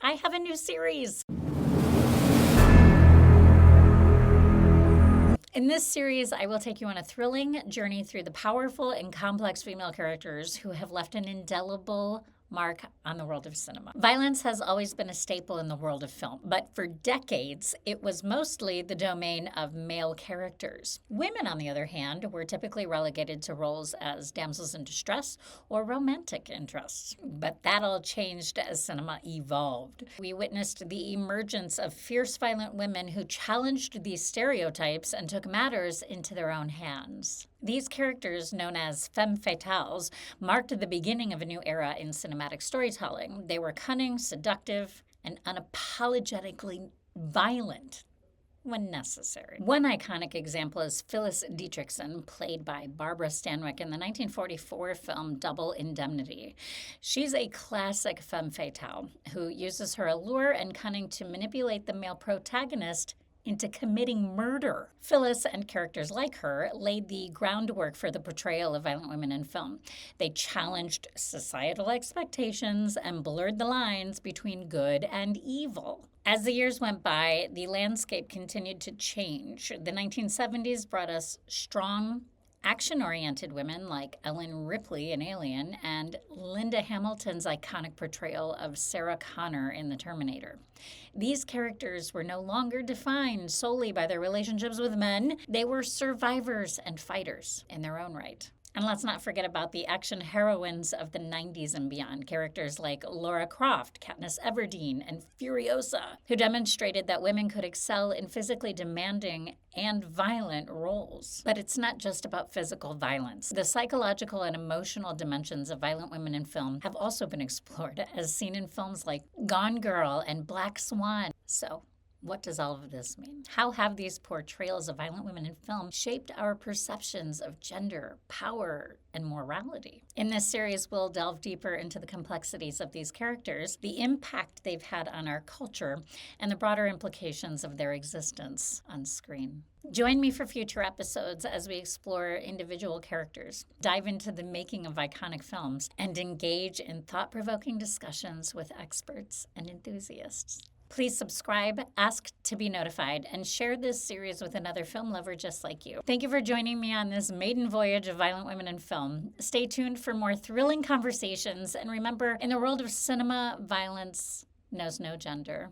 I have a new series. In this series, I will take you on a thrilling journey through the powerful and complex female characters who have left an indelible mark on the world of cinema. Violence has always been a staple in the world of film, but for decades, it was mostly the domain of male characters. Women, on the other hand, were typically relegated to roles as damsels in distress or romantic interests. But that all changed as cinema evolved. We witnessed the emergence of fierce, violent women who challenged these stereotypes and took matters into their own hands. These characters, known as femme fatales, marked the beginning of a new era in cinematic storytelling. They were cunning, seductive, and unapologetically violent when necessary. One iconic example is Phyllis Dietrichson, played by Barbara Stanwyck in the 1944 film Double Indemnity. She's a classic femme fatale who uses her allure and cunning to manipulate the male protagonist into committing murder. Phyllis and characters like her laid the groundwork for the portrayal of violent women in film. They challenged societal expectations and blurred the lines between good and evil. As the years went by, the landscape continued to change. The 1970s brought us strong, action-oriented women like Ellen Ripley in Alien and Linda Hamilton's iconic portrayal of Sarah Connor in The Terminator. These characters were no longer defined solely by their relationships with men. They were survivors and fighters in their own right. And let's not forget about the action heroines of the 90s and beyond, characters like Laura Croft, Katniss Everdeen, and Furiosa, who demonstrated that women could excel in physically demanding and violent roles. But it's not just about physical violence. The psychological and emotional dimensions of violent women in film have also been explored, as seen in films like Gone Girl and Black Swan. So, what does all of this mean? How have these portrayals of violent women in film shaped our perceptions of gender, power, and morality? In this series, we'll delve deeper into the complexities of these characters, the impact they've had on our culture, and the broader implications of their existence on screen. Join me for future episodes as we explore individual characters, dive into the making of iconic films, and engage in thought-provoking discussions with experts and enthusiasts. Please subscribe, ask to be notified, and share this series with another film lover just like you. Thank you for joining me on this maiden voyage of violent women in film. Stay tuned for more thrilling conversations, and remember, in the world of cinema, violence knows no gender.